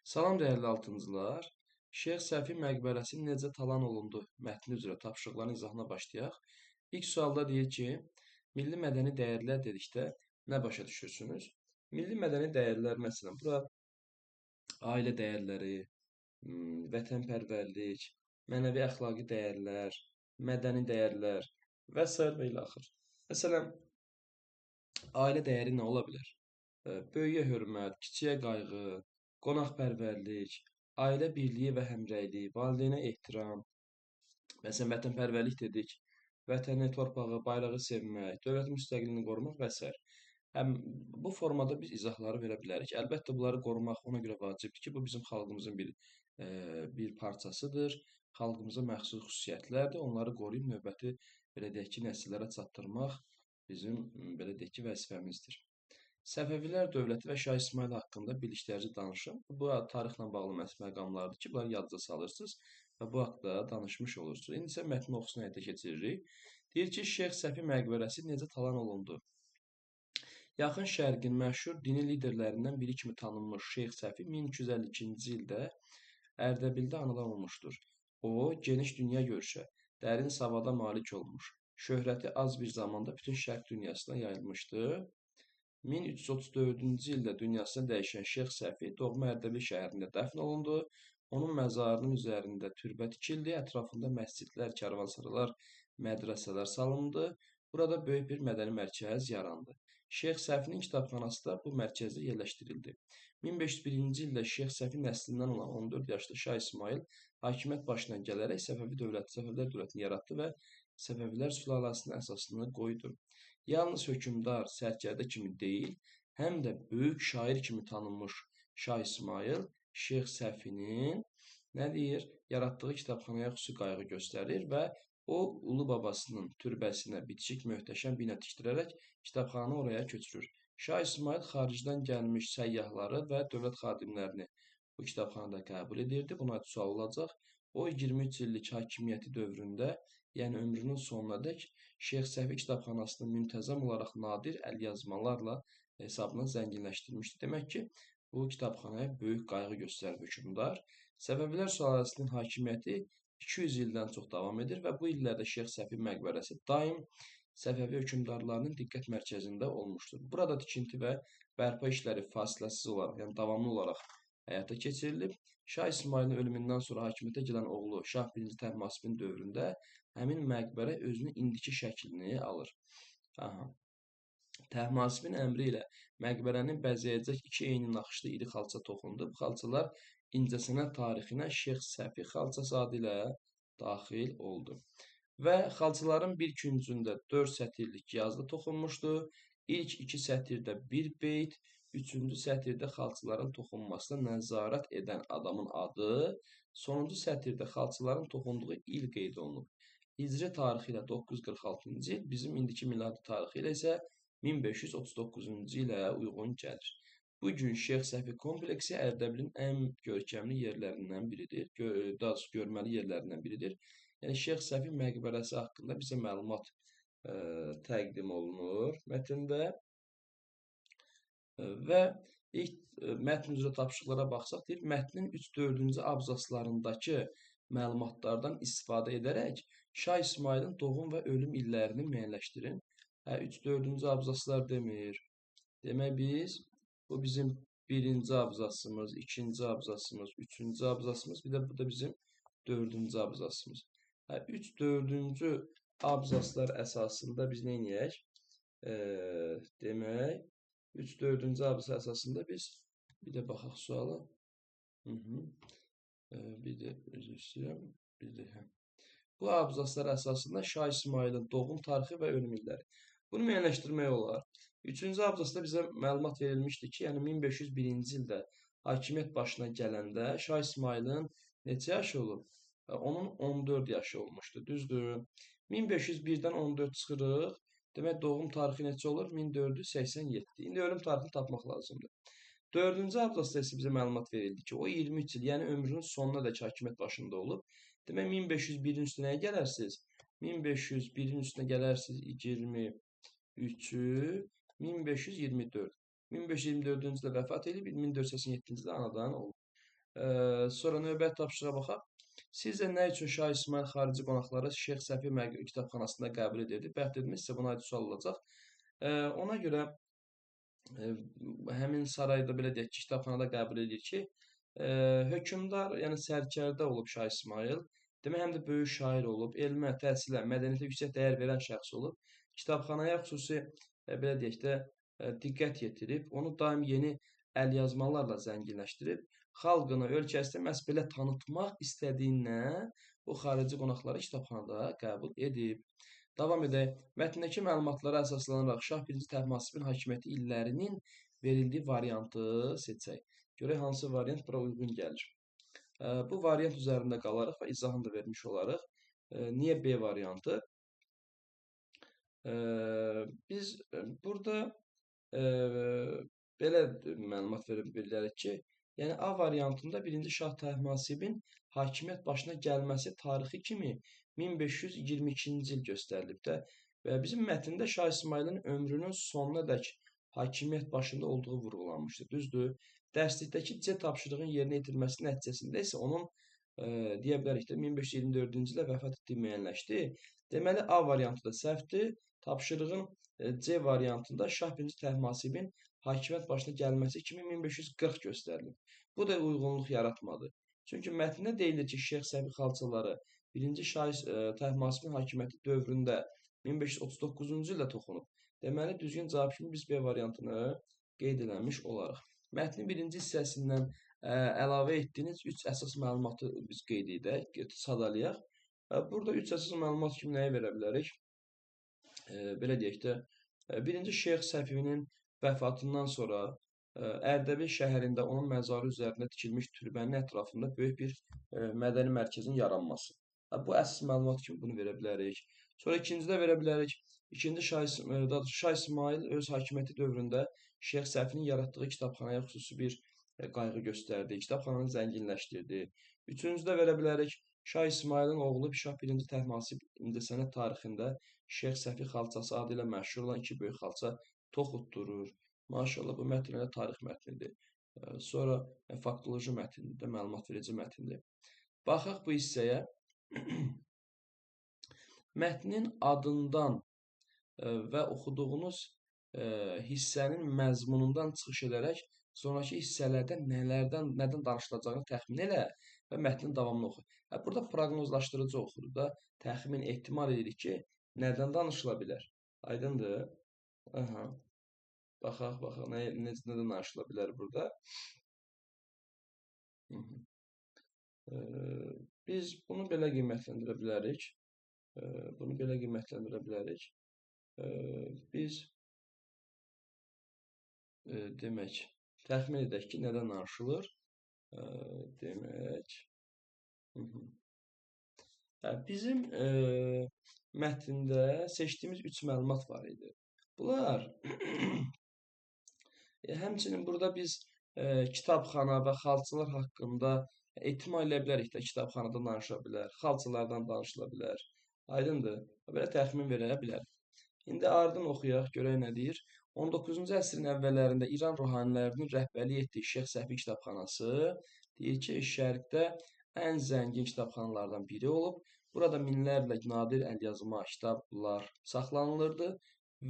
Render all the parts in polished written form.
Salam dəyərli altıncılar. Şeyx Səfi məqbərəsi necə talan olundu? Mətni üzrə tapşırıqların izahına başlayaq. İlk sualda deyir ki, milli mədəni dəyərlər dedikdə nə başa düşürsünüz? Milli mədəni dəyərlər, məsələn, bura ailə dəyərləri, vətənpərvərlik, mənəvi əxlaqi dəyərlər, mədəni dəyərlər və s. və ilə axır. Məsələn, ailə dəyəri nə ola bilər? Böyüyə hörmət, kiçiyə qayğı, qonaqpərvərlik, ailə birliyi və həmrəylik, valideynə ehtiram, məsələn, vətənpərvərlik dedik, vətəni, torpağı, bayrağı sevmək, dövlətin müstəqilliyini qorumaq və s. Həm bu formada biz izahları verə bilərik. Əlbəttə bunları qorumaq ona görə vacibdir ki, bu bizim xalqımızın bir parçasıdır. Xalqımıza məxsus xüsusiyyətlərdir. Onları qoruyub növbəti belə deyək ki, nəsillərə çatdırmaq bizim belə deyək ki, vəzifəmizdir. Səfəvilər dövləti və Şah İsmayıl haqqında biliklərici danışın. Bu tarixlə bağlı məqamlardır ki, bunları yadda salırsınız və bu haqda danışmış olursunuz. İndi isə mətni oxusuna həyata keçiririk. Deyir ki, Şeyx Səfi məqbərəsi necə talan olundu? Yaxın Şərqin məşhur dini liderlərindən biri kimi tanınmış Şeyx Səfi 1252-ci ildə Ərdəbildə anadan olmuşdur. O, geniş dünya görüşə, dərin savada malik olmuş, şöhrəti az bir zamanda bütün Şərq dünyasına yayılmışdı. 1334-cü ildə dünyasını dəyişən Şeyx Səfi doğma Ərdəbil şəhərində dəfn olundu. Onun məzarının üzərində türbə tikildi, ətrafında məscidlər, karvansaralar, mədrəsələr salındı. Burada böyük bir mədəni mərkəz yarandı. Şeyx Səfinin kitabxanası da bu mərkəzdə yerləşdirildi. 1501-ci ildə Şeyx Səfi nəslindən olan 14 yaşlı Şah İsmayıl hakimiyyət başına gələrək Səfəvilər dövlətini yaratdı və Səfəvilər sülaləsinin əsasını qoydu. Yalnız hökmdar, sərkərdə kimi deyil, həm də böyük şair kimi tanınmış Şah İsmayıl Şeyx Səfinin nə deyir? Yaratdığı kitabxanaya xüsusi qayğı göstərir və o ulu babasının türbəsinə bitişik möhtəşəm bina tikdirərək kitabxananı oraya köçürür. Şah İsmayıl xaricdən gəlmiş səyyahları və dövlət xadimlərini bu kitabxanada qəbul edirdi. Buna sual olacaq. O 23 illik hakimiyyəti dövründə, yəni ömrünün sonunadək Şeyx Səfi kitabxanasını müntəzəm olaraq nadir əlyazmalarla hesabına zənginləşdirmişdi. Demək ki, bu kitabxanaya böyük qayğı göstərib hökmdar. Səfəvilər sülaləsinin hakimiyyəti 200 ildən çox davam edir və bu illərdə Şeyx Səfi məqbərəsi daim Səfəvi hökmdarlarının diqqət mərkəzində olmuşdur. Burada tikinti və bərpa işləri fasiləsiz olaraq, yəni davamlı olaraq həyata keçirilib. Şah İsmayılın ölümündən sonra hakimiyyətə gələn oğlu Şah 1-ci Təhmasibin dövründə həmin məqbərə özünün indiki şəklini alır. Təhmasibin əmri ilə məqbərəni bəzəyəcək 2 eyni naxışlı iri xalça toxundu. Bu xalçalar incəsənət tarixinə Şeyx Səfi xalçası adı ilə daxil oldu. Və xalçaların bir küncündə 4 sətirlik yazı toxunmuşdu. İlk 2 sətirdə bir beyt, 3-cü sətirdə xalçaların toxunmasına nəzarət edən adamın adı, sonuncu sətirdə xalçaların toxunduğu il qeyd olunub. Hicri tarixi ilə 946-cı il, bizim indiki miladi tarixi ilə isə 1539-cu ilə uyğun gəlir. Bu gün Şeyx Səfi kompleksi Ərdəbilin ən görkəmli yerlərindən biridir, daha doğrusu görməli yerlərindən biridir. Yəni Şeyx Səfi məqbərəsi haqqında bizə məlumat təqdim olunur mətndə. Və ilk mətn üzrə tapşırıqlara baxsaq, deyir, mətnin 3-4-cü abzaslarındakı məlumatlardan istifadə edərək Şah İsmayılın doğum və ölüm illərini müəyyənləşdirin. 3-4-cü abzaslar demir. Demək bu bizim 1-ci abzasımız, 2-ci abzasımız, 3-cü abzasımız, bir də bu da bizim 4-cü abzasımız. 3-4-cü abzaslar əsasında biz nə edək? Demək, 3-4-cü abzas əsasında biz bir də baxaq suala. Bir də üzr istəyirəm. Bu abzaslar əsasında Şah İsmayılın doğum tarixi və ölüm illəri. Bunu müəyyənləşdirmək olar. 3-cü abzasda bizə məlumat verilmişdi ki, yəni 1501-ci ildə hakimiyyət başına gələndə Şah İsmayılın neçə yaşı olub? Onun 14 yaşı olmuşdu, düzdür. 1501-dən 14 çıxırıq. Demək, doğum tarixi neçə olur? 1487. İndi ölüm tarixini tapmaq lazımdır. 4-cü abzasda isə bizə məlumat verildi ki, o 23 il, yəni ömrünün sonuna dək hakimiyyət başında olub. Demək, 1501-in üstünə gələrsiniz. 1501-in üstünə gələrsiniz 23-ü, 1524. 1524-cü də vəfat edib, 1487-ci də anadan olub. Sonra növbəti tapşırığa baxaq. Sizcə nə üçün Şah İsmayıl xarici qonaqları Şeyx Səfi kitabxanasında qəbul edirdi? Bəxт edilmiş sizə buna aid sual olacaq. Ona görə həmin sarayda belə deyək ki, kitabxanada qəbul edir ki, hökmdar, yəni sərkərdə olub Şah İsmayıl. Demək, həm də böyük şair olub, elmə, təhsilə, mədəniyyətə yüksək dəyər verən şəxs olub. Kitabxanaya xüsusi, belə deyək də, diqqət yetirib, onu daim yeni əlyazmalarla zənginləşdirib, xalqını, ölkəsini məhz belə tanıtmaq istədiyindən bu xarici qonaqları kitabxanada qəbul edib. Davam edək. Mətndəki məlumatlara əsaslanaraq Şah 1-ci Təhmasibin hakimiyyəti illərinin verildiyi variantı seçək. Görək hansı variant bura uyğun gəlir. Bu variant üzərində qalarıq və izahını da vermiş olarıq. Niyə B variantı? Biz burada belə məlumat verə bilərik ki, yəni A variantında 1-ci Şah Təhmasibin hakimiyyət başına gəlməsi tarixi kimi 1522-ci il göstərilib də və bizim mətndə Şah İsmayılın ömrünün sonuna dək hakimiyyət başında olduğu vurğulanmışdır. Düzdür? Dərslikdəki C tapşırığın yerinə yetirilməsi nəticəsində isə onun deyə bilərik də 1524-cü ildə vəfat etdiyi müəyyənləşdi. Deməli A variantı da səhvdir. Tapşırığın C variantında Şah 1-ci Təhmasibin hakimiyyət başına gəlməsi kimi 1540 göstərilib. Bu da uyğunluq yaratmadı. Çünki mətndə deyilir ki, Şeyx Səfi xalçaları 1-ci Şah Təhmasibin hakimiyyəti dövründə 1539-cu ildə toxunub. Deməli, düzgün cavab kimi biz B variantını qeyd eləmiş olarıq. Mətnin birinci hissəsindən əlavə etdiyiniz 3 əsas məlumatı biz qeyd edək, sadalayaq. Burada 3 əsas məlumat kimi nəyə verə bilərik? Belə deyək də, 1-ci Şeyx Səfinin vəfatından sonra Ərdəbil şəhərində onun məzarı üzərində tikilmiş türbənin ətrafında böyük bir mədəni mərkəzin yaranması. Bu əsas məlumat kimi bunu verə bilərik. Sonra ikincidə verə bilərik. İkinci Şah İsmayıl öz hakimiyyəti dövründə Şeyx Səfinin yaratdığı kitabxanaya xüsusi bir qayğı göstərdi, kitabxananı zənginləşdirdi. Üçüncüdə verə bilərik. Şah İsmayılın oğlu Şah 1-ci Təhmasib incəsənət tarixində Şeyx Səfi xalçası adı ilə məşhur olan iki böyük xalça toxutdurur. Maşallah, bu mətn elə tarix mətnidir. Sonra faktoloji mətndir, məlumat verici mətndir. Baxaq bu hissəyə. Mətnin adından və oxuduğunuz hissənin məzmunundan çıxış edərək sonraki hissələrdə nədən danışılacağını təxmin elə və mətnin davamını oxu. Burada proqnozlaşdırıcı oxuruq da, təxmin ehtimal edirik ki, nədən danışıla bilər? Aydındır? Baxaq, nədən danışıla bilər burada? Biz bunu belə qiymətləndirə bilərik. Biz demək, təxmin edək ki, nədən danışılır? Demək, bizim mətndə seçdiyimiz 3 məlumat var idi. Bunlar, həmçinin burada biz kitabxana və xalçalar haqqında ehtimal elə bilərik də, kitabxanadan danışıla bilər, xalçalardan danışıla bilər. Aydındır? Belə təxmin verə bilərik. İndi ardın oxuyaq, görək nə deyir. 19-cu əsrin əvvəllərində İran ruhanilərinin rəhbərlik etdiyi Şeyx Səfi kitabxanası deyir ki, şərqdə ən zəngin kitabxanalardan biri olub. Burada minlərlə nadir əlyazma, kitablar saxlanılırdı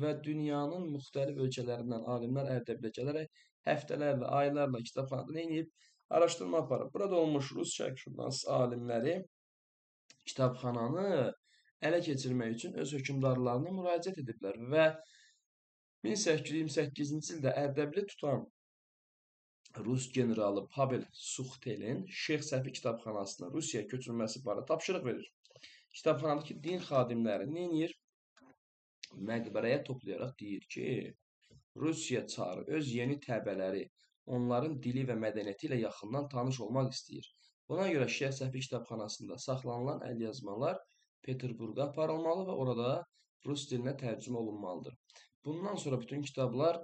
və dünyanın müxtəlif ölkələrindən alimlər Ərdəbilə gələrək həftələrlə, aylarla kitabxanada nə edib? Araşdırma aparıb. Burada olmuş rus şərqşünas alimləri kitabxananı ələ keçirmək üçün öz hökmdarlarına müraciət ediblər və 1828-ci ildə Ərdəbili tutan Rus generalı Pavel Suxtelin Şeyx Səfi kitabxanasına Rusiyaya köçürülməsi barədə tapşırıq verir. Kitabxanadakı din xadimləri nə edir? Məqbərəyə toplayaraq deyir ki, Rusiya çarı öz yeni təbələri, onların dili və mədəniyyəti ilə yaxından tanış olmaq istəyir. Buna görə Şeyx Səfi kitabxanasında saxlanılan əlyazmalar Peterburqa aparılmalı və orada rus dilinə tərcümə olunmalıdır. Bundan sonra bütün kitablar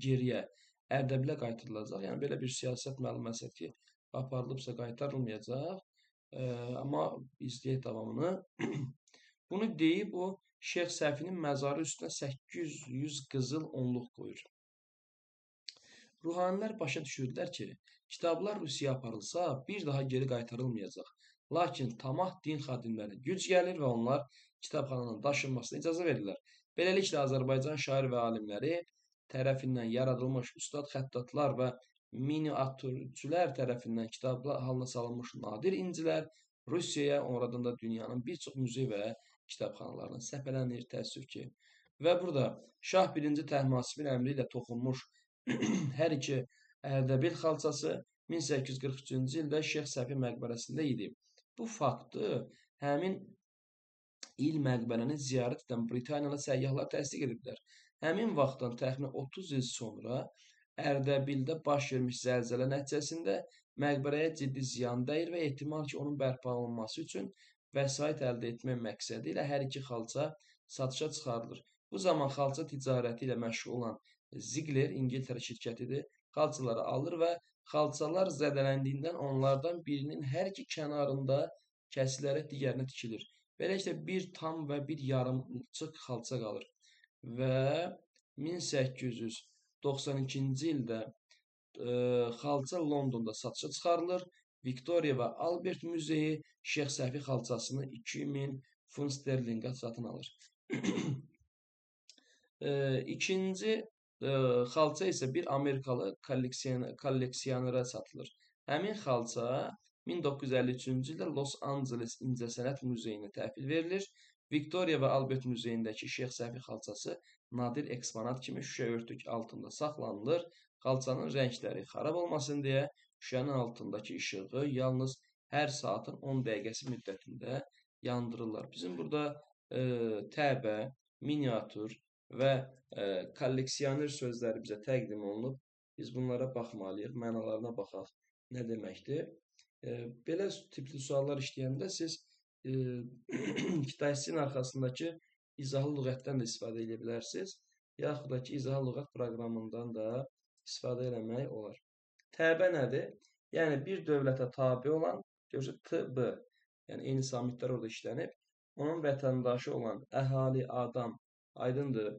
geriyə Ərdəbilə qaytarılacaq. Yəni, belə bir siyasət məluməti aparılıbsa qaytarılmayacaq. Amma izləyək davamını. Bunu deyib, o Şeyx Səfinin məzarı üstünə 800 qızıl onluq qoyur. Ruhanilər başa düşürdülər ki, kitablar Rusiyaya aparılsa bir daha geri qaytarılmayacaq. Lakin tamah din xadimlərinə güc gəlir və onlar kitabxananın daşınmasına icazə verirlər. Beləliklə Azərbaycan şair və alimləri tərəfindən yaradılmış ustad xəttatlar və miniatürçülər tərəfindən kitablar halına salınmış nadir incilər Rusiyaya, oradan da dünyanın bir çox muzey və kitabxanalarına səpələnir, təəssüf ki. Və burada Şah 1-ci Təhmasibin əmri ilə toxunmuş hər iki Ərdəbil xalçası 1843-cü ildə Şeyx Səfi məqbərəsində idi. Bu faktı həmin il məqbərəni ziyarət edən Britaniyalı səyyahlar təsdiq ediblər. Həmin vaxtdan təxminən 30 il sonra Ərdəbildə baş vermiş zəlzələ nəticəsində məqbərəyə ciddi ziyan dəyir və ehtimal ki, onun bərpa olunması üçün vəsait əldə etmək məqsədi ilə hər iki xalça satışa çıxarılır. Bu zaman xalça ticarəti ilə məşğul olan Ziegler İngiltərə şirkətidir. Xalçaları alır və xalçalar zədələndiyindən onlardan birinin hər iki kənarında kəsilərək digərinə tikilir. Beləliklə bir tam və bir yarımçıq xalça qalır. Və 1892-ci ildə xalça Londonda satışa çıxarılır. Viktoriya və Albert Muzeyi Şeyx Səfi xalçasını 2000 funt sterlinqə satın alır. İkinci xalça isə bir Amerikalı kolleksionerə satılır. Həmin xalça 1953-cü ildə Los Angeles İncəsənət Muzeyinə təhvil verilir. Viktoriya və Albert Muzeyindəki Şeyx Səfi xalçası nadir eksponat kimi şüşə örtük altında saxlanılır. Xalçanın rəngləri xarab olmasın deyə şüşənin altındakı işığı yalnız hər saatın 10 dəqiqəsi müddətində yandırırlar. Bizim burada təbə, miniatür və kolleksioner sözləri bizə təqdim olunub. Biz bunlara baxmalıyıq, mənalarına baxaq. Nə deməkdir? Belə tipli suallar işləyəndə siz kitabçının arxasındakı izahlı lüğətdən də istifadə edə bilərsiniz. Yaxud da ki, izahlı lüğət proqramından da istifadə eləmək olar. Təbə nədir? Yəni, bir dövlətə tabi olan, görürsünüz, TB, yəni eyni samitlər orada işlənib, onun vətəndaşı olan əhali, adam, aydındır.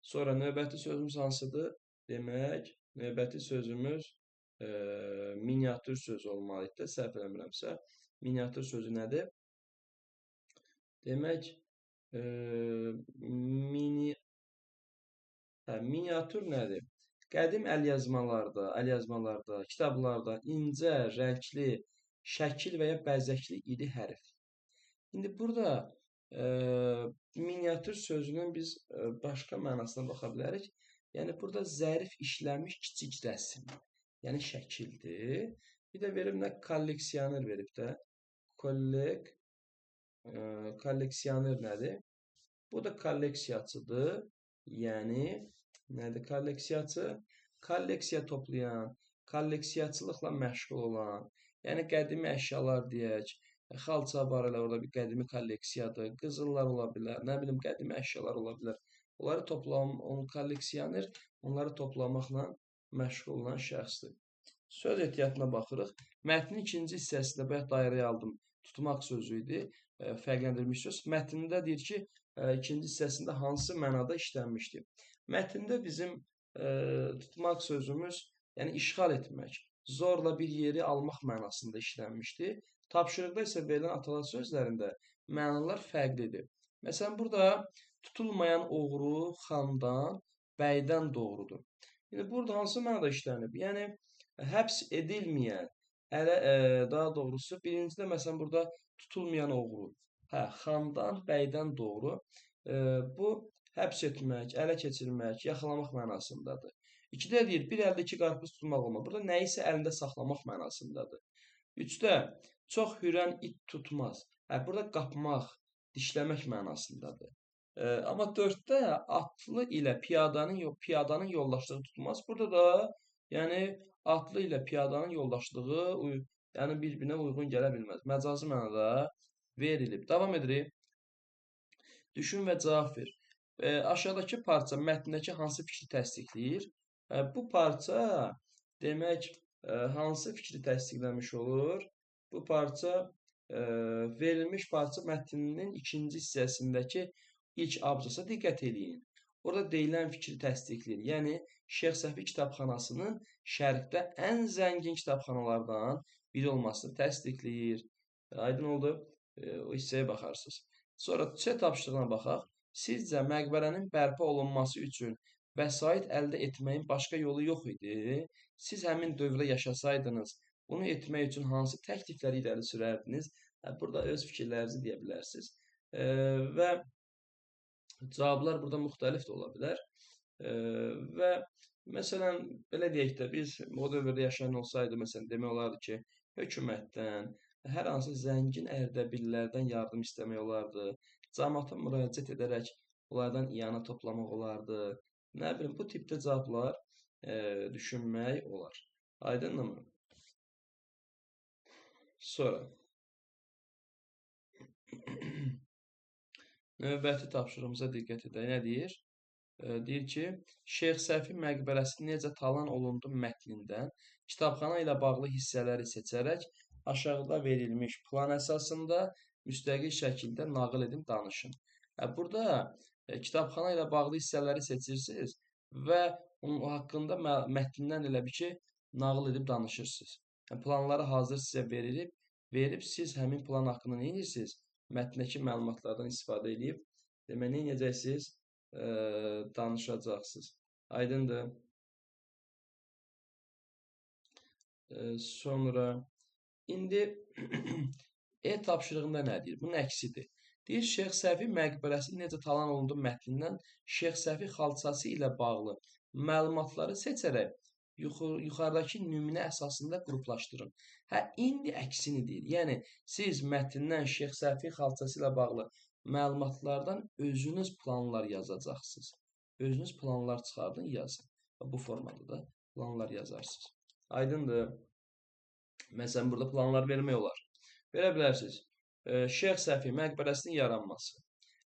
Sonra növbəti sözümüz hansıdır? Demək, növbəti sözümüz miniatür sözü olmalıdır, səhv eləmirəmsə. Miniatür sözü nədir? Demək, miniatür nədir? Qədim əlyazmalarda, kitablarda incə, rəngli, şəkil və ya bəzəkli iri hərf. İndi burada miniatür sözünün biz başqa mənasına baxa bilərik. Yəni, burada zərif işlənmiş kiçik rəsm, yəni şəkildir. Bir də verib nə kolleksioner verib də. Kolleksioner nədir? Bu da kolleksiyaçıdır. Yəni, nədir kolleksiyaçı? Kolleksiya toplayan, kolleksiyaçılıqla məşğul olan, yəni qədimi əşyalar deyək, xalça var elə orada bir qədimi kolleksiyadır, qızıllar ola bilər, nə bilim qədimi əşyalar ola bilər. Onları kolleksioner, onları toplamaqla məşğul olan şəxsdir. Söz ehtiyatına baxırıq. Mətnin ikinci hissəsində bayaq dairəyə aldım. Tutmaq sözü idi, fərqləndirilmiş söz. Mətnində deyir ki, ikinci hissəsində hansı mənada işlənmişdir. Mətndə bizim tutmaq sözümüz, yəni işğal etmək, zorla bir yeri almaq mənasında işlənmişdir. Tapşırıqda isə verilən atalar sözlərində mənalar fərqlidir. Məsələn, burada tutulmayan oğru xandan, bəydən doğrudur. Yəni, burada hansı mənada işlənib? Yəni, həbs edilməyən, daha doğrusu, birincidə, məsələn, burada tutulmayan oğru. Xandan, bəydən doğru. Bu, həbs etmək, ələ keçirmək, yaxalamaq mənasındadır. İkidə deyir, bir əldə iki qarpız tutmaq olmaz. Burada nə isə əlində saxlamaq mənasındadır. Üçdə, çox hürən it tutmaz. Burada qapmaq, dişləmək mənasındadır. Amma dörddə, atlı ilə piyadanın yoldaşlığı tutmaz. Burada da, yəni, atlı ilə piyadanın yoldaşlığı yəni bir-birinə uyğun gələ bilməz. Məcazi mənada verilib. Davam edirik. Düşün və cavab ver. Aşağıdakı parça mətndəki hansı fikri təsdiqləyir? Bu parça demək hansı fikri təsdiqləmiş olur? Bu parça verilmiş parça mətninin ikinci hissəsindəki ilk abzasa diqqət edin. Orada deyilən fikri təsdiqləyir. Yəni Şeyx Səfi kitabxanasının Şərqdə ən zəngin kitabxanalardan biri olmasını təsdiqləyir. Aydın oldu. O hissəyə baxarsınız. Sonra C tapşırığına baxaq. Sizcə məqbərənin bərpa olunması üçün vəsait əldə etməyin başqa yolu yox idi? Siz həmin dövrdə yaşasaydınız, bunu etmək üçün hansı təklifləri irəli sürərdiniz? Burada öz fikirlərinizi deyə bilərsiniz. Və cavablar burada müxtəlif də ola bilər. Və məsələn, belə deyək də, biz o dövrdə yaşayan olsaydı, məsələn, demək olardı ki, hökumətdən, hər hansı zəngin ərdəbillərdən yardım istəmək olardı, cəmaata müraciət edərək onlardan iyanə toplamaq olardı. Nə bilim, bu tipdə cavablar düşünmək olar. Aydınmı? Sonra növbəti tapşırığımıza diqqət edək. Nə deyir? Deyir ki, Şeyx Səfi məqbərəsi necə talan olundu mətnindən kitabxana ilə bağlı hissələri seçərək aşağıda verilmiş plan əsasında müstəqil şəkildə nağıl edin, danışın. Burada kitabxana ilə bağlı hissələri seçirsiniz və onun haqqında mətnindən elə bir ki, nağıl edib danışırsınız. Planları hazır sizə verib siz həmin plan haqqında nə edirsiniz? Mətndəki məlumatlardan istifadə edib, demək, nə edəcəksiniz? Danışacaqsınız. Aydındır. Sonra indi E tapşırığında nə deyir? Bunun əksidir. Deyir, Şeyx Səfi məqbərəsi necə talan olundu mətnindən Şeyx Səfi xalçası ilə bağlı məlumatları seçərək yuxarıdakı nümunə əsasında qruplaşdırın. İndi əksini deyir. Yəni, siz mətndən Şeyx Səfi xalçası ilə bağlı məlumatlardan özünüz planlar yazacaqsınız. Özünüz planlar çıxardın, yazın. Bu formada da planlar yazarsınız. Aydındır. Məsələn, burada planlar vermək olar. Verə bilərsiniz. Şeyx Səfi məqbərəsinin yaranması.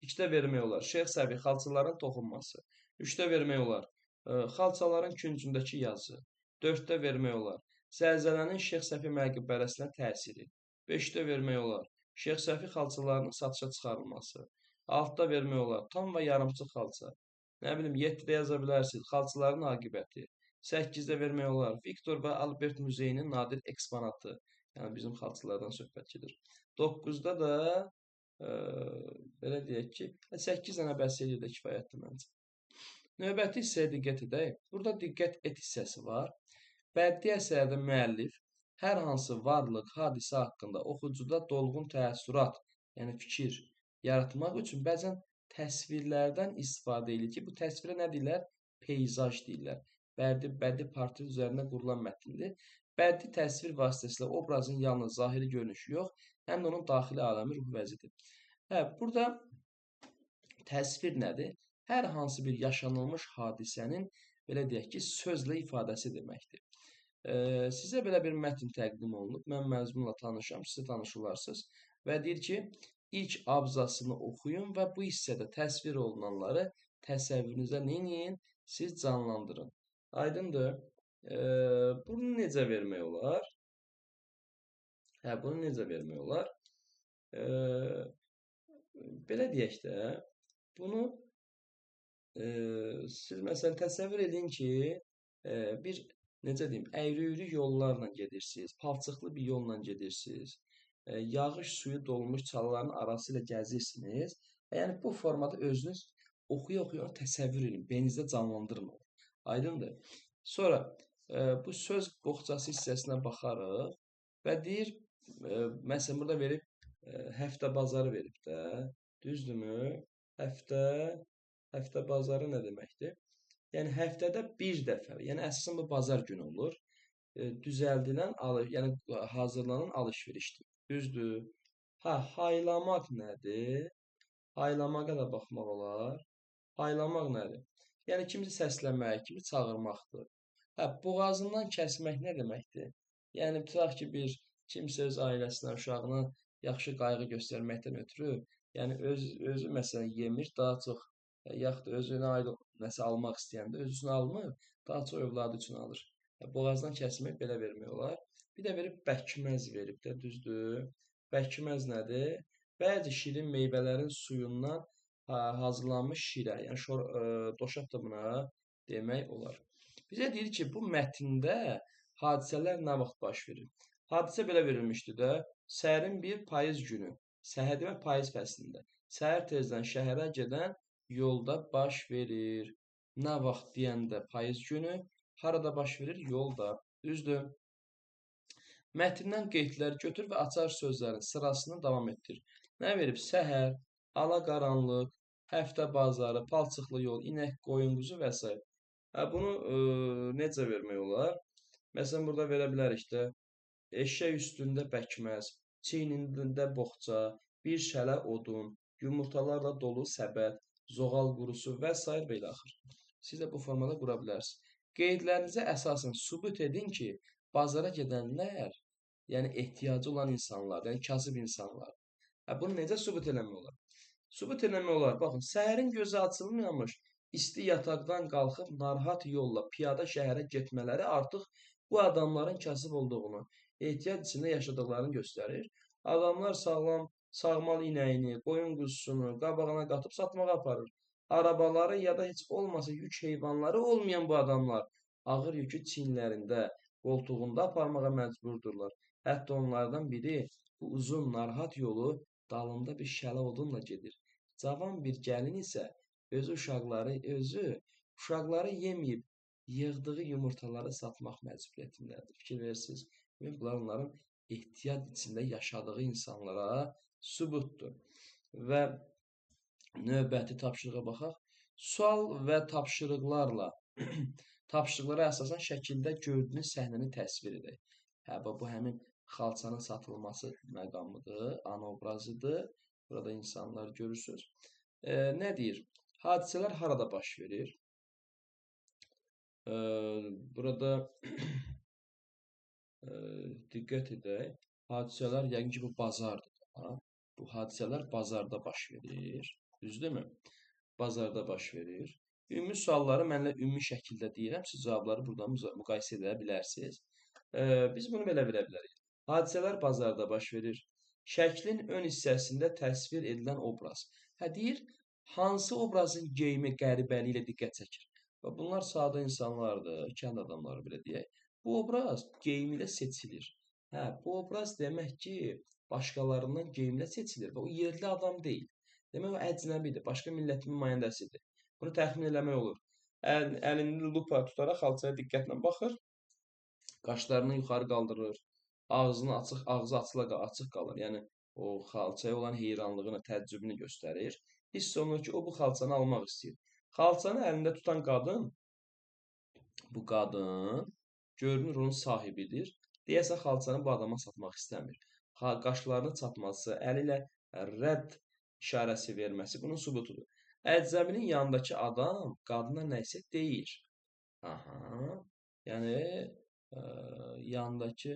2-də vermək olar. Şeyx Səfi xalçaların toxunması. 3-də vermək olar. Xalçaların küncündəki yazı. 4-də vermək olar. Zəlzələnin Şeyx Səfi məqbərəsinə təsiri. 5-də vermək olar. Şeyx Səfi xalçalarının satışa çıxarılması. 6-da vermək olar. Tam və yarımçıq xalça. Nə bilim, 7-də yaza bilərsiniz. Xalçaların aqibəti. 8-də vermək olar. Viktor və Albert muzeyinin nadir eksponatı. Yəni, bizim xalçalardan söhbət gedir. 9-da da belə deyək ki, 8 dənə bəs edir də kifayətdir məncə. Növbəti hissəyə diqqət edək. Burada diqqət et hissəsi var. Bədii əsərdə müəllif hər hansı varlıq, hadisə haqqında oxucuda dolğun təəssürat, yəni fikir yaratmaq üçün bəzən təsvirlərdən istifadə edilir ki, bu təsvirə nə deyirlər? Peyzaj deyirlər. Bədii portret üzərində qurulan mətndir. Bədii təsvir vasitəsilə obrazın yalnız zahiri görünüşü yox, həm də onun daxili aləmi, ruh vəzidir. Burada təsvir nədir? Hər hansı bir yaşanılmış hadisənin, belə deyək ki, sözlə ifadəsi deməkdir. Sizə belə bir mətn təqdim olunub, mən məzmunla tanışam, siz tanış olarsınız və deyir ki, ilk abzasını oxuyun və bu hissədə təsvir olunanları təsəvvürünüzə neyin? Siz canlandırın. Aydındır. Bunu necə vermək olar? Bunu necə vermək olar? Belə deyək də, bunu siz məsələn təsəvvür edin ki, bir necə deyim, əyri-üyrü yollarla gedirsiniz, palçıqlı bir yolla gedirsiniz, yağış suyu dolmuş çalıların arası ilə gəzirsiniz. Yəni, bu formada özünüz oxuya-oxuya təsəvvür edin, beyninizdə canlandırın. Aydındır. Sonra, bu söz boğçası hissəsinə baxarıq və deyir, məsələn, burada verib, həftə bazarı verib də, düzdürmü? Həftə bazarı nə deməkdir? Yəni, həftədə bir dəfə, yəni əsasən bu bazar günü olur, düzəldilən, yəni hazırlanan alış-verişdir. Düzdür. Haylamaq nədir? Haylamağa da baxmaq olar. Haylamaq nədir? Yəni, kimisi səsləmək, kimi çağırmaqdır. Boğazından kəsmək nə deməkdir? Yəni, tutaq ki, kimsə öz ailəsinə, uşağına yaxşı qayğı göstərməkdən ötürü, yəni özü məsələn yemir, daha çox, yaxud da özünə aid nəsə almaq istəyəndə, öz üçün almır, daha çox övladı üçün alır. Boğazdan kəsmək belə vermək olar. Bir də verib bəkməz verib də, düzdür. Bəkməz nədir? Bəzi şirin meyvələrin suyundan hazırlanmış şirə, yəni doşab da buna demək olar. Bizə deyir ki, bu mətndə hadisələr nə vaxt baş verir? Hadisə belə verilmişdi də, səhərin bir payız günü, səhər demə payız fəslində. Səhər tezdən şəhərə gedən yolda baş verir. Nə vaxt deyəndə payız günü, harada baş verir? Yolda. Düzdür? Mətndən qeydlər götür və açar sözlərin sırasını davam etdir. Nə verib? Səhər, ala-qaranlıq, həftə bazarı, palçıqlı yol, inək, qoyun, quzu və s. Bunu necə vermək olar? Məsələn, burada verə bilərik də, eşək üstündə bəkməz, çiynində boğça, bir şələ odun, yumurtalarla dolu səbət, zoğal qurusu və s. və ilə axır. Siz də bu formada qura bilərsiniz. Qeydlərinizə əsasən sübut edin ki, bazara gedənlər, yəni ehtiyacı olan insanlar, yəni kasıb insanlar. Bunu necə sübut eləmək olar? Sübut eləmək olar. Baxın, səhərin gözü açılmamış, isti yataqdan qalxıb narahat yolla piyada şəhərə getmələri artıq bu adamların kasıb olduğunu, ehtiyac içində yaşadıqlarını göstərir. Adamlar sağmal inəyini, qoyun quzusunu qabağına qatıb satmağa aparır. Arabaları ya da heç olmasa yük heyvanları olmayan bu adamlar ağır yükü çiyinlərində, qoltuğunda aparmağa məcburdurlar. Hətta onlardan biri bu uzun narahat yolu dalında bir şələ odunla gedir. Cavan bir gəlin isə özü uşaqları yeməyib yığdığı yumurtaları satmaq məcburiyyətindədir. Fikir verirsiniz. Bunlar onların ehtiyac içində yaşadığı insanlara sübutdur. Və növbəti tapşırığa baxaq. Sual və tapşırıqlarla tapşırıqlara əsasən şəkildə gördüyünüz səhnəni təsvir edək. Bu həmin xalçanın satılması məqamıdır, ana obrazıdır. Burada insanlar görürsünüz. Nə deyir? Hadisələr harada baş verir? Burada diqqət edək. Hadisələr, yəqin ki, bu bazardır. Bu hadisələr bazarda baş verir. Düzdürmü? Bazarda baş verir. Ümumi sualları mənlə ümumi şəkildə deyirəm. Siz cavabları buradan müqayisə edə bilərsiniz. Biz bunu belə verə bilərik. Hadisələr bazarda baş verir. Şəklin ön hissəsində təsvir edilən obraz. Deyir, hansı obrazın geyimi qəribəliyi ilə diqqət çəkir? Bunlar sadə insanlardır, kənd adamları belə deyək. Bu obraz geyimi ilə seçilir. Bu obraz demək ki, başqalarından geyimi ilə seçilir və o yerli adam deyil. Demək, o əcnəbidir, başqa millətin nümayəndəsidir. Bunu təxmin eləmək olur. Əlini lupa tutaraq xalçaya diqqətlə baxır, qaşlarını yuxarı qaldırır, ağzı açıq qalır. Yəni, o xalçaya olan heyranlığını, təəccübünü göstərir. Hiss olunur ki, o bu xalçanı almaq istəyir. Xalçanı əlində tutan qadın, bu qadın görünür onun sahibidir. Deyəsən, xalçanı bu adama satmaq istəmir. Qaşlarını çatması, əli ilə rədd işarəsi verməsi bunun sübutudur. Əcnəbinin yanındakı adam qadına nə isə deyir. Yəni yanındakı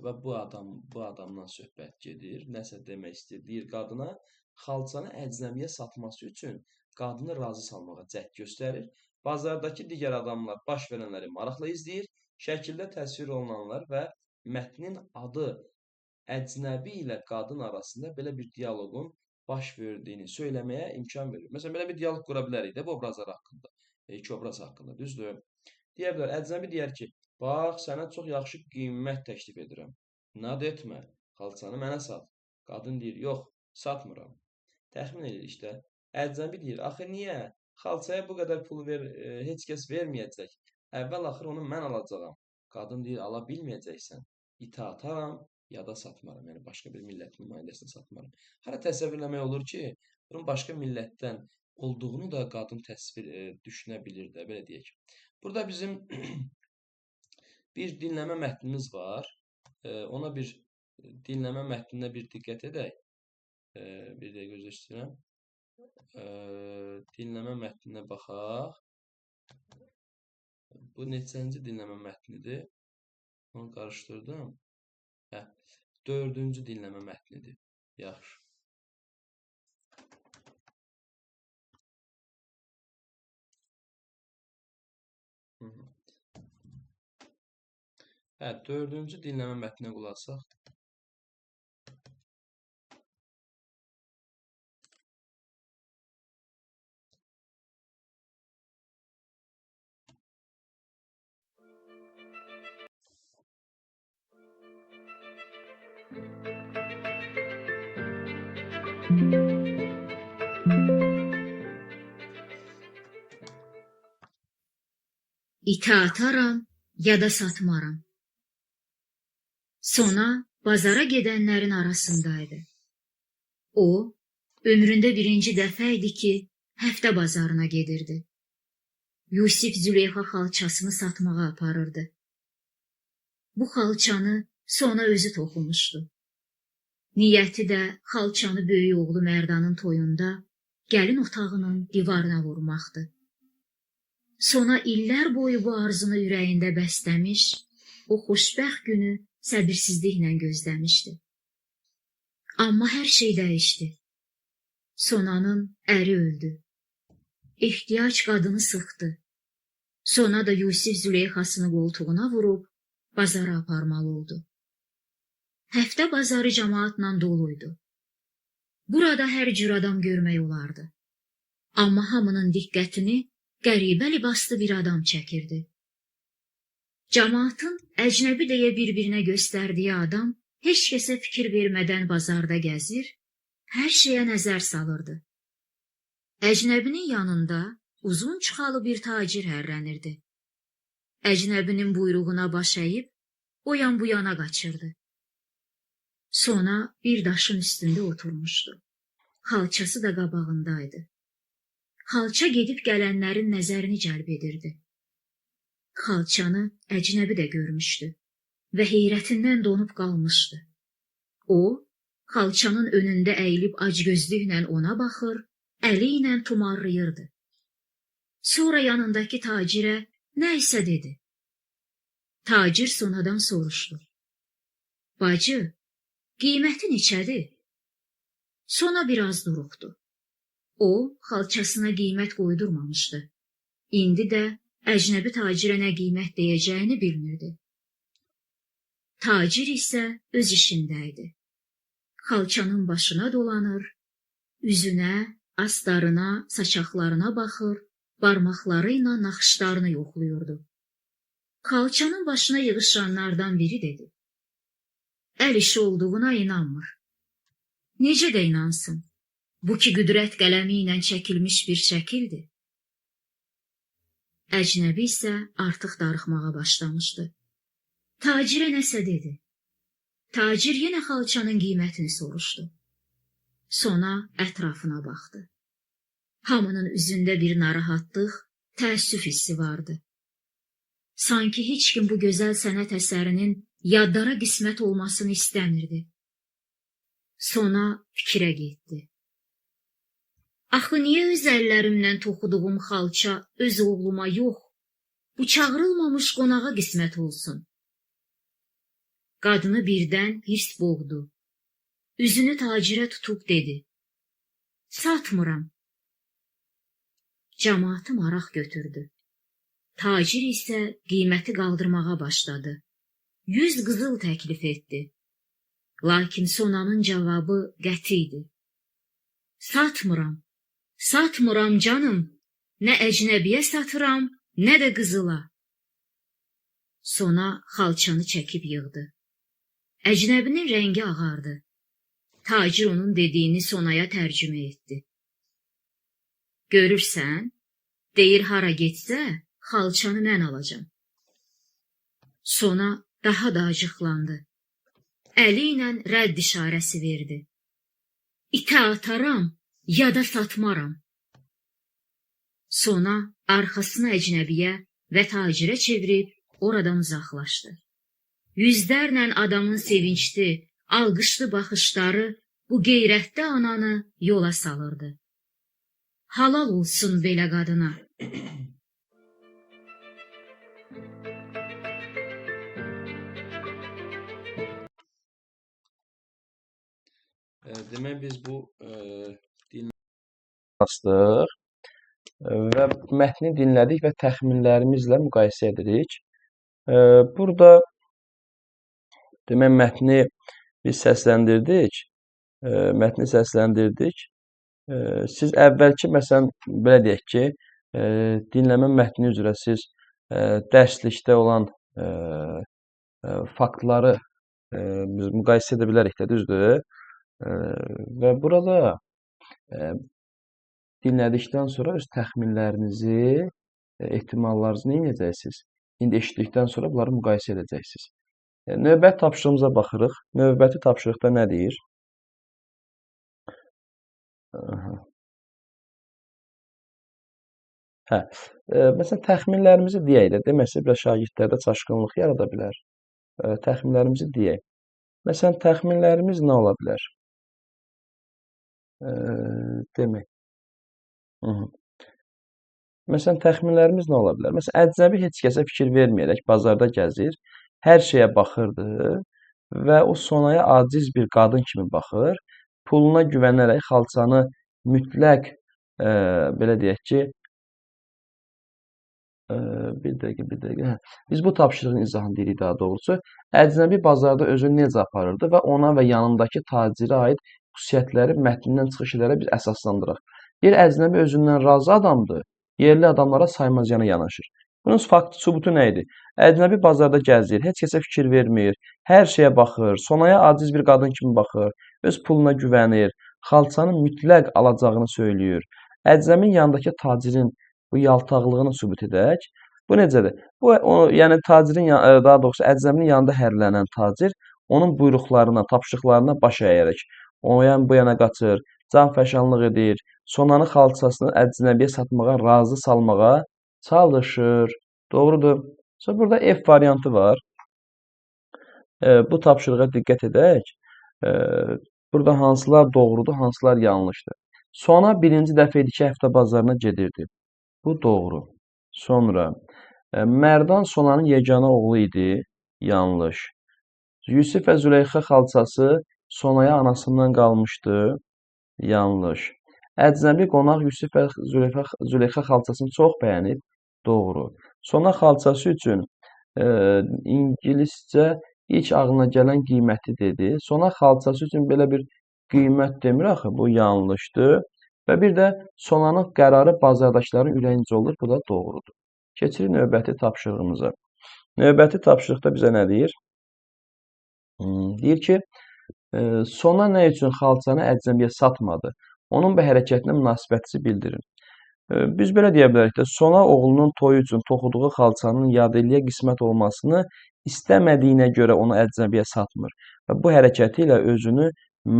və bu adamdan söhbət gedir, nəsə demək istəyir. Deyir qadına xalçanı əcnəbiyə satması üçün qadını razı salmağa cəhd göstərir. Bazardakı digər adamlar baş verənləri maraqla izləyir. Şəkildə təsvir olunanlar və mətnin adı əcnəbi ilə qadın arasında belə bir dialoqun baş verdiyini söyləməyə imkan verir. Məsələn, belə bir dialoq qura bilərik də bu obrazlar haqqında. İki obraz haqqında, düzdür? Deyə bilər, əcnəbi deyər ki, bax, sənə çox yaxşı qiymət təklif edirəm. İnad etmə, xalçanı mənə sat. Qadın deyir, yox, satmıram. Təxmin edirik də. Əcnəbi deyir, axı niyə? Xalçaya bu qədər pul heç kəs verməyəcək. Əvvəl-axır onu mən alacağam. Qadın deyir, ala bilməyəcəksən. İta ataram, ya da satmaram. Yəni, başqa bir millətin nümayəndəsini satmaram. Hara təsəvvürləmək olur ki, bunun başqa millətdən olduğunu da qadın düşünə bilir də, belə deyək. Burada bizim bir dinləmə mətnimiz var. Ona bir dinləmə mətninə bir diqqət edək. Bir də göz istəyirəm. Dinləmə mətninə baxaq. Bu neçənci dinləmə mətnidir? Onu qarışdırdım. 4-cü dinləmə mətnidir. Yaxşı. Dördüncü dinləmə mətninə qulaq asaq. İtə ataram, ya da satmaram. Sona bazara gedənlərin arasındaydı. O, ömründə birinci dəfə idi ki, həftə bazarına gedirdi. Yusif Züleyxa xalçasını satmağa aparırdı. Bu xalçanı Sona özü toxumuşdu. Niyyəti də xalçanı böyük oğlu Mərdanın toyunda gəlin otağının divarına vurmaqdı. Sona illər boyu bu arzunu ürəyində bəsləmiş, o xoşbəxt günü səbirsizliklə gözləmişdi. Amma hər şey dəyişdi. Sonanın əri öldü. Ehtiyac qadını sıxdı. Sona da Yusif Züleyxasını qoltuğuna vurub bazara aparmalı oldu. Həftə bazarı cəmaatla doluydu. Burada hər cür adam görmək olardı. Amma hamının diqqətini qəribə libaslı bir adam çəkirdi. Cəmaatın əcnəbi deyə bir-birinə göstərdiyi adam heç kəsə fikir vermədən bazarda gəzir, hər şeyə nəzər salırdı. Əcnəbinin yanında uzun çıxalı bir tacir hərrənirdi. Əcnəbinin buyruğuna baş əyib, o yan bu yana qaçırdı. Sona bir daşın üstündə oturmuşdu. Xalçası da qabağındaydı. Xalça gedib gələnlərin nəzərini cəlb edirdi. Xalçanı əcnəbi də görmüşdü və heyrətindən donub qalmışdı. O, xalçanın önündə əyilib acgözlüklə ona baxır, əli ilə tumarlayırdı. Sonra yanındakı tacirə nə isə dedi. Tacir Sonadan soruşdu. Bacı, qiyməti neçədir? Sona biraz duruxdu. O, xalçasına qiymət qoydurmamışdı. İndi də əcnəbi tacirə nə qiymət deyəcəyini bilmirdi. Tacir isə öz işindəydi. Xalçanın başına dolanır, üzünə, astarına, saçaqlarına baxır, barmaqları ilə naxışlarını yoxluyurdu. Xalçanın başına yığışanlardan biri dedi. Əl işi olduğuna inanmır. Necə də inansın? Bu ki qüdrət qələmi ilə çəkilmiş bir şəkildir. Əcnəbi isə artıq darıxmağa başlamışdı. Tacirə nəsə dedi. Tacir yenə xalçanın qiymətini soruşdu. Sona ətrafına baxdı. Hamının üzündə bir narahatlıq, təəssüf hissi vardı. Sanki heç kim bu gözəl sənət əsərinin yadlara qismət olmasını istəmirdi. Sona fikrə getdi. Axı niyə öz əllərimlə toxuduğum xalça öz oğluma yox, bu çağırılmamış qonağa qismət olsun? Qadını birdən hirs boğdu. Üzünü tacirə tutub dedi. Satmıram. Cəmaatı maraq götürdü. Tacir isə qiyməti qaldırmağa başladı. 100 qızıl təklif etdi. Lakin Sonanın cavabı qəti idi. Satmıram. Satmıram canım. Nə əcnəbiyə satıram, nə də qızıla. Sona xalçanı çəkib yığdı. Əcnəbinin rəngi ağardı. Tacir onun dediyini Sonaya tərcümə etdi. Görürsən, deyir hara getsə, xalçanı mən alacam. Sona daha da acıqlandı. Əli ilə rədd işarəsi verdi. İtə ataram, ya da satmaram. Sona arxasını əcnəbiyə və tacirə çevirib oradan uzaqlaşdı. Yüzlərlə adamın sevincli, alqışlı baxışları bu qeyrətli ananı yola salırdı. Halal olsun belə qadına. Demək biz bu dinlədik və mətni dinlədik və təxminlərimizlə müqayisə edirik. Burada demək mətni biz səsləndirdik. Siz əvvəlki məsələn belə deyək ki, dinləmə mətni üzrə siz dərslikdə olan faktları biz müqayisə edə bilərik də, düzdür? Və burada dinlədikdən sonra öz təxminlərinizi, ehtimallarınızı nə edəcəksiniz? İndi eşitdikdən sonra bunları müqayisə edəcəksiniz. Növbəti tapşırığımıza baxırıq. Növbəti tapşırıqda nə deyir? Hə, məsələn, təxminlərimizi deyək də, deməsə biraz şagirdlərdə çaşqınlıq yarada bilər. Təxminlərimizi deyək. Məsələn, təxminlərimiz nə ola bilər? Demək. Məsələn, təxminlərimiz nə ola bilər? Məsələn, əcnəbi heç kəsə fikir verməyərək bazarda gəzir, hər şeyə baxırdı və o sonaya aciz bir qadın kimi baxır, puluna güvənərək xalçanı mütləq, belə deyək ki, bir dəqiqə. Hə. Biz bu tapşırığın izahını deyirik daha doğrusu. Əcnəbi bazarda özünü necə aparırdı və ona və yanındakı tacirə aid xüsusiyyətləri mətnindən çıxış edərək biz əsaslandıraq. Deyir, əcnəbi özündən razı adamdır, yerli adamlara saymazcana yanaşır. Bunun faktı, sübutu nə idi? Əcnəbi bazarda gəzir, heç kəsə fikir vermir, hər şeyə baxır, sonaya aciz bir qadın kimi baxır, öz puluna güvənir, xalçanı mütləq alacağını söyləyir. Əcnəbinin yanındakı tacirin bu yaltaqlığını sübut edək. Bu necədir? Bu yəni tacirin daha doğrusu əcnəbinin yanında hərlənən tacir onun buyruqlarına, tapşırıqlarına baş əyərək o yan bu yana qaçır, canfəşanlıq edir, sonanı xalçasını əcnəbiyə satmağa, razı salmağa çalışır. Doğrudur. Sonra burada F variantı var. Bu tapşırığa diqqət edək. Burada hansılar doğrudur, hansılar yanlışdır. Sona birinci dəfə idi ki, həftə bazarına gedirdi. Bu doğru. Sonra Mərdan Sonanın yeganə oğlu idi. Yanlış. Yusif və Züleyxa xalçası Sonaya anasından qalmışdı. Yanlış. Əcnəbi qonaq Yusif və Züleyxa xalçasını çox bəyənib. Doğru. Sona xalçası üçün ingiliscə ilk ağlına gələn qiyməti dedi. Sona xalçası üçün belə bir qiymət demir axı. Bu yanlışdır. Və bir də sonanın qərarı bazardakıların ürəyincə olur. Bu da doğrudur. Keçirik növbəti tapşırığımıza. Növbəti tapşırıqda bizə nə deyir? Deyir ki, sona nə üçün xalçanı əcnəbiyə satmadı? Onun bu hərəkətinə münasibətinizi bildirin. Biz belə deyə bilərik də, sona oğlunun toyu üçün toxuduğu xalçanın yadilliyə qismət olmasını istəmədiyinə görə onu əcnəbiyə satmır. Və bu hərəkəti ilə özünü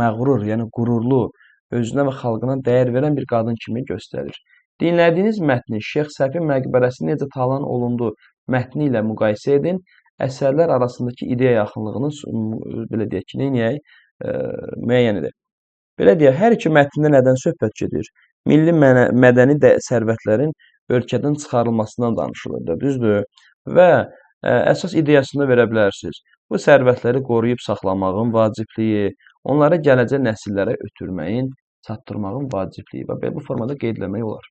məğrur, yəni qürurlu, özünə və xalqına dəyər verən bir qadın kimi göstərir. Dinlədiyiniz mətni Şeyx Səfi məqbərəsi necə talan olundu mətni ilə müqayisə edin. Əsərlər arasındakı ideya yaxınlığını belə deyək ki, müəyyən edin. Belə deyək, hər iki mətndə nədən söhbət gedir? Milli mədəni sərvətlərin ölkədən çıxarılmasından danışılır da, düzdür? Və əsas ideyasını da verə bilərsiniz. Bu sərvətləri qoruyub saxlamağın vacibliyi, onları gələcək nəsillərə ötürməyin, çatdırmağın vacibliyi və bu formada qeyd etmək olar.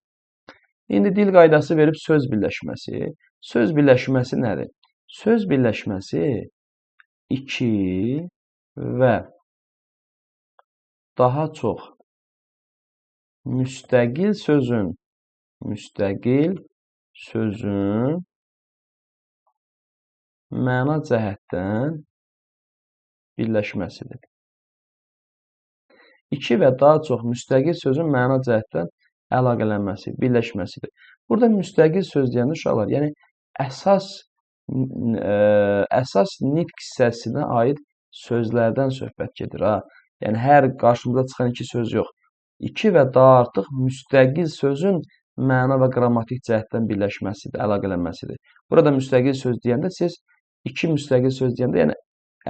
İndi dil qaydası verib söz birləşməsi. Söz birləşməsi nədir? Söz birləşməsi iki və daha çox müstəqil sözün məna cəhətdən birləşməsidir. İki və daha çox müstəqil sözün məna cəhətdən əlaqələnməsi, birləşməsidir. Burada müstəqil söz deyəndə uşaqlar, yəni əsas nitq hissəsinə aid sözlərdən söhbət gedir. Yəni hər qarşımıza çıxan iki söz yox. İki və daha artıq müstəqil sözün məna və qrammatik cəhətdən birləşməsidir, əlaqələnməsidir. Burada müstəqil söz deyəndə siz iki müstəqil söz deyəndə, yəni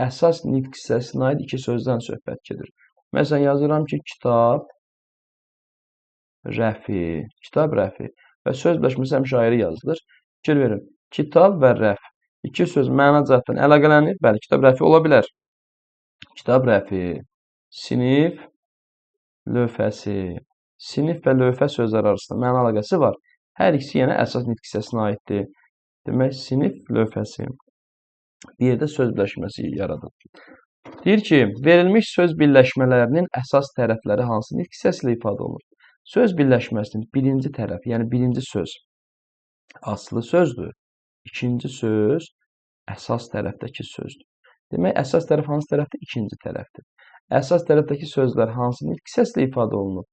əsas nitq hissəsinə aid iki sözdən söhbət gedir. Məsələn, yazıram ki, kitab rəfi və söz birləşməsi həmişə ayrı yazılır. Fikir verin, kitab və rəf. İki söz məna cəhətdən əlaqələnir. Bəli, kitab rəfi ola bilər. Kitab rəfi, sinif lövhəsi. Sinif və lövhə sözləri arasında məna əlaqəsi var. Hər ikisi yenə əsas nitq hissəsinə aiddir. Demək, sinif lövhəsi. Bir yerdə söz birləşməsi yaradır. Deyir ki, verilmiş söz birləşmələrinin əsas tərəfləri hansı nitq hissəsi ilə ifadə olunur? Söz birləşməsinin birinci tərəfi, yəni birinci söz aslı sözdür. İkinci söz əsas tərəfdəki sözdür. Demək, əsas tərəf hansı tərəfdir? İkinci tərəfdir. Əsas tərəfdəki sözlər hansının ilk hissəsilə ifadə olunur?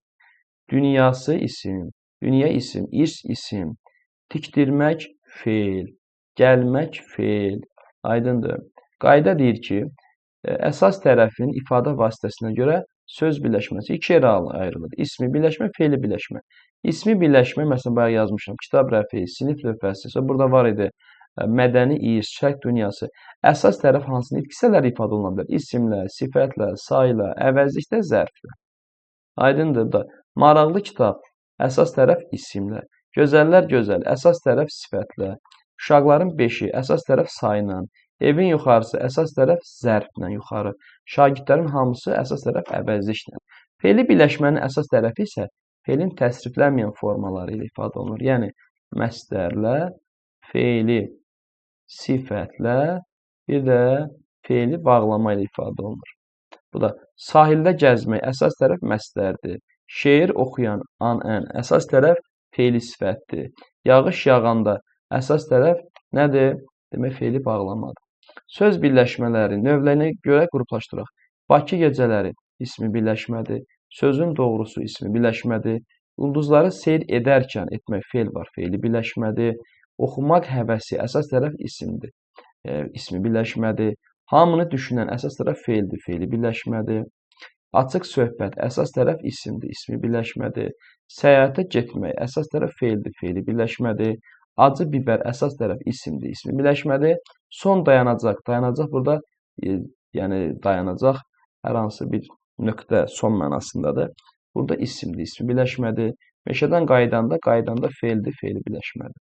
Dünyası isim, dünya isim, irs isim, tikdirmək feil, gəlmək feil. Aydındır. Qayda deyir ki, əsas tərəfin ifadə vasitəsinə görə söz birləşməsi iki yerə ayrılır. İsmi birləşmə, feili birləşmə. İsmi birləşmə, məsələn, bayaq yazmışam, kitab rəfi, sinif lövhəsi, burada var idi mədəni irs, şərq dünyası. Əsas tərəf hansının ilk hissələri ifadə oluna bilər? İsimlə, sifətlə, sayla, əvəzliklə, zərflə. Aydındır da. Maraqlı kitab, əsas tərəf isimlə. Gözəllər gözəl, əsas tərəf sifətlə. Uşaqların beşi, əsas tərəf sayla. Evin yuxarısı, əsas tərəf zərflə yuxarı. Şagirdlərin hamısı, əsas tərəf əvəzliklə. Feili birləşmənin əsas tərəfi isə feilin təsriflənməyən formaları ilə ifadə olunur. Yəni, məsdərlə, feili sifətlə, bir də feili bağlama ilə ifadə olunur. Bu da sahildə gəzmək, əsas tərəf məsdərdir. Şeir oxuyan, an-ən, əsas tərəf feili sifətdir. Yağış yağanda, əsas tərəf nədir? Demək, feili bağlamadır. Söz birləşmələri növlərinə görə qruplaşdıraq. Bakı gecələri ismi birləşmədir. Sözün doğrusu ismi birləşmədir. Ulduzları seyr edərkən etmək feil var, feili birləşmədir. Oxumaq həvəsi əsas tərəf isimdir. İsmi birləşmədir. Hamını düşünən əsas tərəf feildir, feili birləşmədir. Açıq söhbət əsas tərəf isimdir, ismi birləşmədir. Səyahətə getmək əsas tərəf feildir, feili birləşmədir. Acı bibər əsas tərəf isimdir, ismi birləşmədir. Son dayanacaq, dayanacaq burada yəni dayanacaq hər hansı bir nöqtə son mənasındadır. Burada isimdir, ismi birləşmədir. Meşədən qaydanda feildir, feili birləşmədir.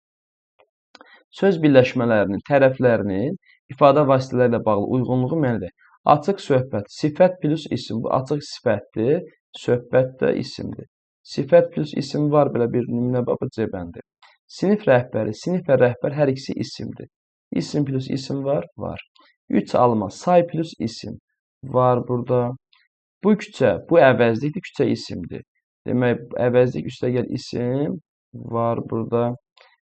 Söz birləşmələrinin, tərəflərinin ifadə vasitələri ilə bağlı uyğunluğu müəyyən. Açıq söhbət, sifət plus isim, bu açıq sifətdir, söhbət də isimdir. Sifət plus isim var, belə bir nümunə babı cəbəndir. Sinif rəhbəri, sinif və rəhbər hər ikisi isimdir. İsim plus isim var, var. 3 alma, say plus isim var burada. Bu küçə, bu əvəzlikdir, küçə isimdir. Demək, əvəzlik üstəgəl isim var burada.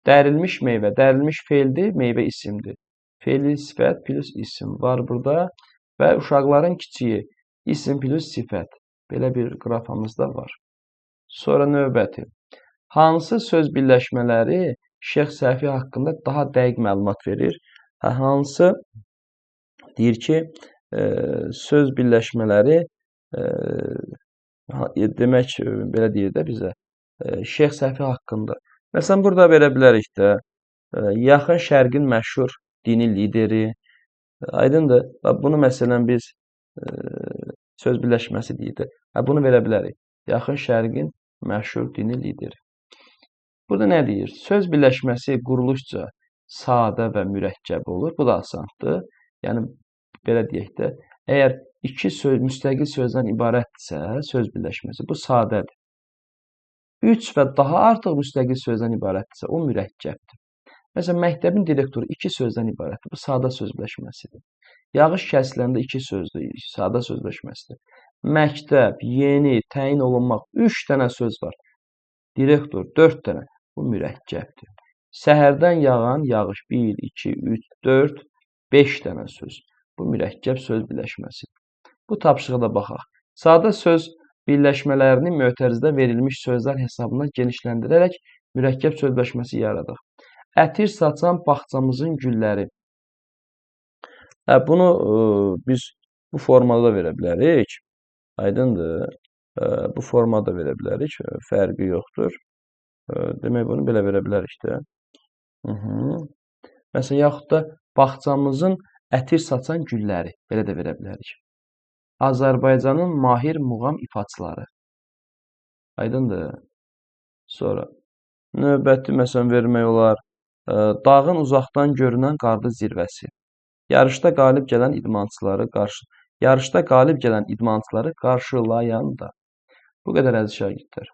Dərilmiş meyvə, dərilmiş feildir, meyvə isimdir. Feili sifət plus isim var burada və uşaqların kiçiyi, isim plus sifət. Belə bir qrafamız da var. Sonra növbəti. Hansı söz birləşmələri Şeyx Səfi haqqında daha dəqiq məlumat verir? Hansı deyir ki, söz birləşmələri demək, belə deyir də bizə, Şeyx Səfi haqqında. Məsələn, burada verə bilərik də, yaxın şərqin məşhur dini lideri, aydındır. Bunu məsələn biz söz birləşməsi deyir. Bunu verə bilərik. Yaxın şərqin məşhur dini lideri. Burada nə deyir? Söz birləşməsi quruluşca sadə və mürəkkəb olur. Bu da asandır. Yəni, belə deyək də, əgər iki müstəqil sözdən ibarətdirsə, söz birləşməsi, bu sadədir. 3 və daha artıq müstəqil sözdən ibarətdirsə, o mürəkkəbdir. Məsələn, məktəbin direktoru 2 sözdən ibarətdir. Bu sadə söz birləşməsidir. Yağış kəsiləndə 2 sözdür, sadə söz birləşməsidir. Məktəb, yeni, təyin olunmaq 3 dənə söz var. Direktor 4 dənə. Bu mürəkkəbdir. Səhərdən yağan yağış 1, 2, 3, 4, 5 dənə söz. Bu mürəkkəb söz birləşməsidir. Bu tapşırığa da baxaq. Sadə söz birləşmələrini mötərizədə verilmiş sözlər hesabına genişləndirərək mürəkkəb söz birləşməsi yaradaq. Ətir saçan bağçamızın gülləri. Bunu biz bu formada da verə bilərik. Aydındır. Bu formada verə bilərik. Fərqi yoxdur. Demək, bunu belə verə bilərik də. Məsələn, yaxud da bağçamızın ətir saçan gülləri. Belə də verə bilərik. Azərbaycanın mahir muğam ifaçıları. Aydındır. Sonra növbəti məsələn vermək olar. Dağın uzaqdan görünən qarlı zirvəsi. Yarışda qalib gələn idmançıları qarşılayanda. Bu qədər əziz şagirdlər.